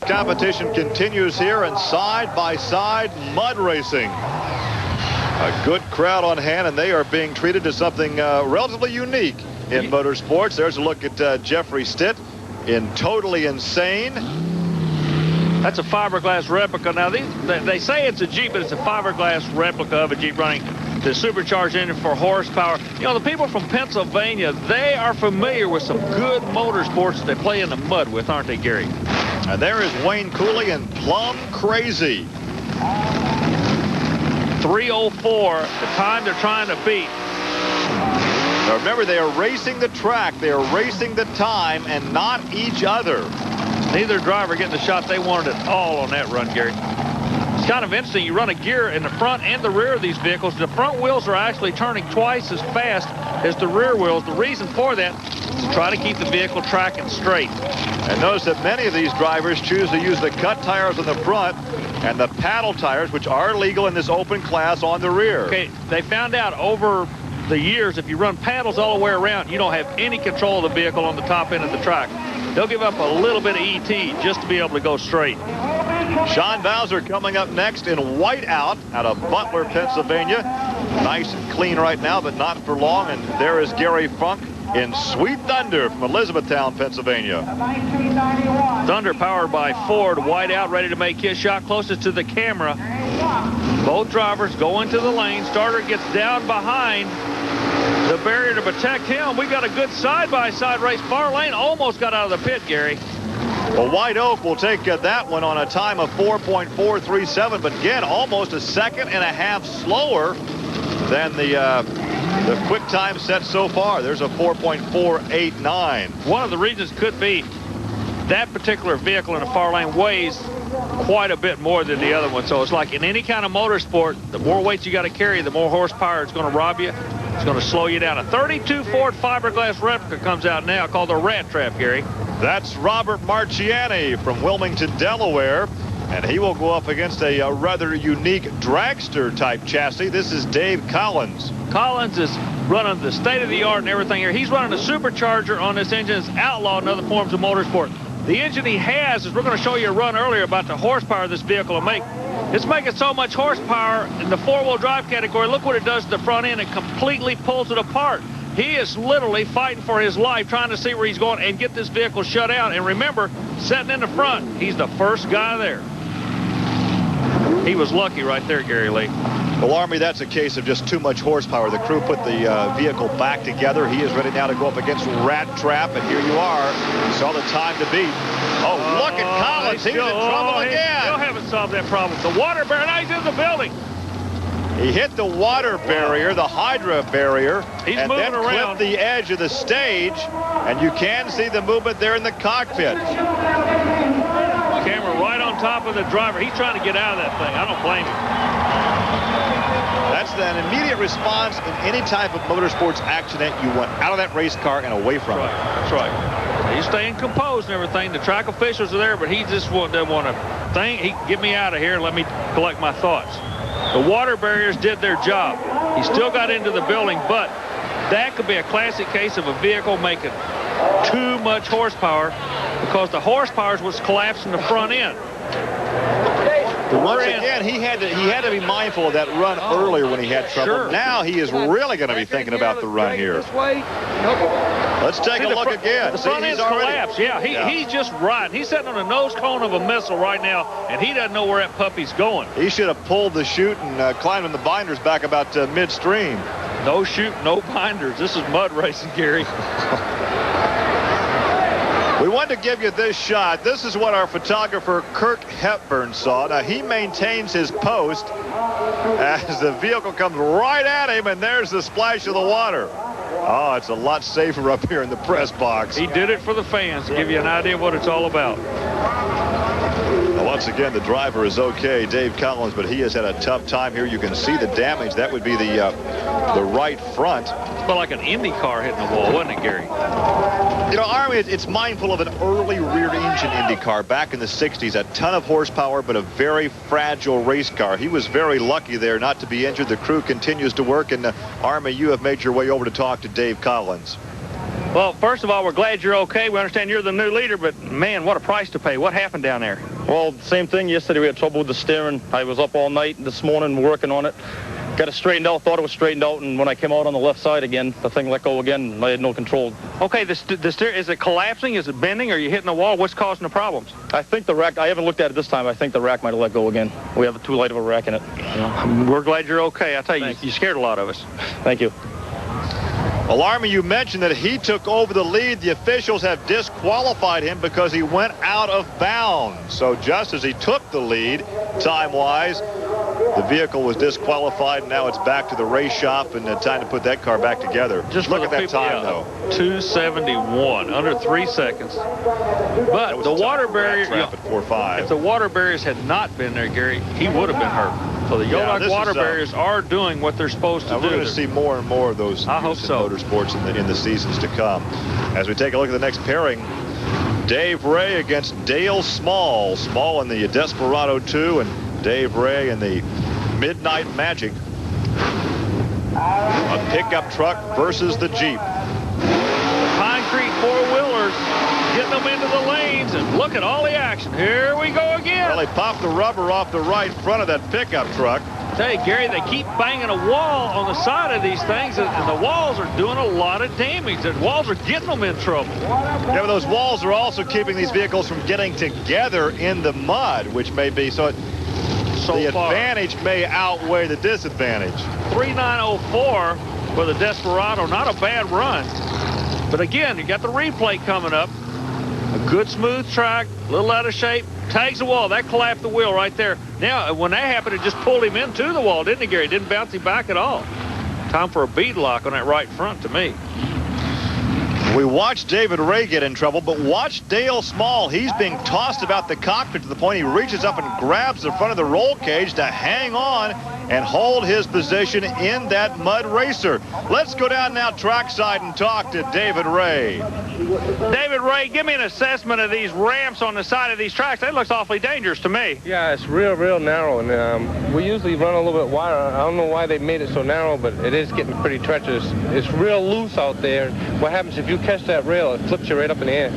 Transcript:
competition continues here in side-by-side mud racing. A good crowd on hand, and they are being treated to something relatively unique in motorsports. There's a look at Jeffrey Stitt in Totally Insane. That's a fiberglass replica. Now, they say it's a Jeep, but it's a fiberglass replica of a Jeep running the supercharged engine for horsepower. You know, the people from Pennsylvania, they are familiar with some good motorsports they play in the mud with, aren't they, Gary? And there is Wayne Cooley and Plum Crazy. 3:04, the time they're trying to beat. Now remember, they are racing the track, they are racing the time, and not each other. Neither driver getting the shot they wanted at all on that run, Gary. It's kind of interesting. You run a gear in the front and the rear of these vehicles. The front wheels are actually turning twice as fast as the rear wheels. The reason for that is to try to keep the vehicle tracking straight. And notice that many of these drivers choose to use the cut tires on the front and the paddle tires, which are legal in this open class, on the rear. Okay, they found out over the years, if you run paddles all the way around, you don't have any control of the vehicle on the top end of the track. They'll give up a little bit of ET just to be able to go straight. Sean Bowser coming up next in whiteout out of Butler, Pennsylvania. Nice and clean right now, but not for long. And there is Gary Funk in Sweet Thunder from Elizabethtown, Pennsylvania. Thunder powered by Ford, whiteout, ready to make his shot closest to the camera. Both drivers go into the lane. Starter gets down behind the barrier to protect him. We got a good side-by-side race. Far lane almost got out of the pit, Gary. Well, White Oak will take that one on a time of 4.437, but again, almost a second and a half slower than the quick time set so far. There's a 4.489. One of the reasons could be that particular vehicle in the far lane weighs quite a bit more than the other one. So it's like in any kind of motorsport, the more weight you got to carry, the more horsepower it's going to rob you. It's going to slow you down. A 32 Ford fiberglass replica comes out now called the Rat Trap, Gary. That's Robert Marciani from Wilmington, Delaware. And he will go up against a rather unique dragster-type chassis. This is Dave Collins. Collins is running the state-of-the-art and everything here. He's running a supercharger on this engine. It's outlawed in other forms of motorsport. The engine he has, as we're going to show you a run earlier about the horsepower this vehicle will make. It's making so much horsepower in the four-wheel drive category. Look what it does to the front end. It completely pulls it apart. He is literally fighting for his life, trying to see where he's going and get this vehicle shut out. And remember, sitting in the front, he's the first guy there. He was lucky right there, Gary Lee. Well, Army, that's a case of just too much horsepower. The crew put the vehicle back together. He is ready now to go up against Rat Trap, and here you are. You saw the time to beat. Oh, look at Collins. He's in trouble again. Still haven't solved that problem. The water barrier, now he's in the building. He hit the water barrier, the Hydra barrier, and then around. clipped the edge of the stage, and you can see the movement there in the cockpit. Camera right on top of the driver. He's trying to get out of that thing. I don't blame him. That's an immediate response in any type of motorsports accident. You want out of that race car and away from it. That's right. He's staying composed and everything. The track officials are there, but he just doesn't want to think. He get me out of here and let me collect my thoughts. The water barriers did their job. He still got into the building, but that could be a classic case of a vehicle making too much horsepower because the horsepower was collapsing the front end. But once again, he had to be mindful of that run earlier when he had trouble. Sure. Now he is really going to be thinking about the run here. Let's take a look again. The front end's collapsed. Yeah, he's just riding. He's sitting on the nose cone of a missile right now, and he doesn't know where that puppy's going. He should have pulled the chute and climbed in the binders back about midstream. No chute, no binders. This is mud racing, Gary. We wanted to give you this shot. This is what our photographer Kirk Hepburn saw. Now he maintains his post as the vehicle comes right at him, and there's the splash of the water. Oh, it's a lot safer up here in the press box. He did it for the fans to give you an idea of what it's all about. Now, once again, the driver is okay, Dave Collins, but he has had a tough time here. You can see the damage. That would be the right front. But like an Indy car hitting the wall, wasn't it, Gary? You know, Army, it's mindful of an early rear engine Indy car back in the 60s. A ton of horsepower, but a very fragile race car. He was very lucky there not to be injured. The crew continues to work, and Army, you have made your way over to talk to Dave Collins. Well, first of all, we're glad you're okay. We understand you're the new leader, but man, what a price to pay. What happened down there? Well, same thing. Yesterday we had trouble with the steering. I was up all night this morning working on it. Got it straightened out, thought it was straightened out, and when I came out on the left side again, the thing let go again, and I had no control. Okay, the steer, is it collapsing? Is it bending? Are you hitting the wall? What's causing the problems? I think the rack, I haven't looked at it this time, I think the rack might have let go again. We have too light of a rack in it. Well, we're glad you're okay. I tell you, you scared a lot of us. Thank you. Well, Army, you mentioned that he took over the lead. The officials have disqualified him because he went out of bounds. So just as he took the lead, time-wise, the vehicle was disqualified, and now it's back to the race shop, and time to put that car back together. Just look at that time, though. 2:71, under 3 seconds. But the water barrier, at 4.5. if the water barriers had not been there, Gary, he would have been hurt. So the Yodoc water barriers are doing what they're supposed to do. We're going to see more and more of those in motorsports in the seasons to come. As we take a look at the next pairing, Dave Ray against Dale Small. Small in the Desperado 2 and Dave Ray in the Midnight Magic. A pickup truck versus the Jeep. Concrete four-wheelers getting them into the lanes, and look at all the action. Here we go again. Well, they popped the rubber off the right front of that pickup truck. Hey, Gary, they keep banging a wall on the side of these things, and the walls are doing a lot of damage. The walls are getting them in trouble. Yeah, but those walls are also keeping these vehicles from getting together in the mud, which may be the advantage may outweigh the disadvantage. 3.904 for the Desperado. Not a bad run. But again, you got the replay coming up. A good smooth track, a little out of shape, tags the wall. That collapsed the wheel right there. Now, when that happened, it just pulled him into the wall, didn't it, Gary? It didn't bounce him back at all. Time for a bead lock on that right front to me. We watched David Ray get in trouble, but watch Dale Small. He's being tossed about the cockpit to the point he reaches up and grabs the front of the roll cage to hang on and hold his position in that mud racer. Let's go down now trackside and talk to David Ray. David Ray, give me an assessment of these ramps on the side of these tracks. That looks awfully dangerous to me. Yeah, it's real narrow, and we usually run a little bit wider. I don't know why they made it so narrow, but it is getting pretty treacherous. It's real loose out there. What happens if you catch that rail, it flips you right up in the air.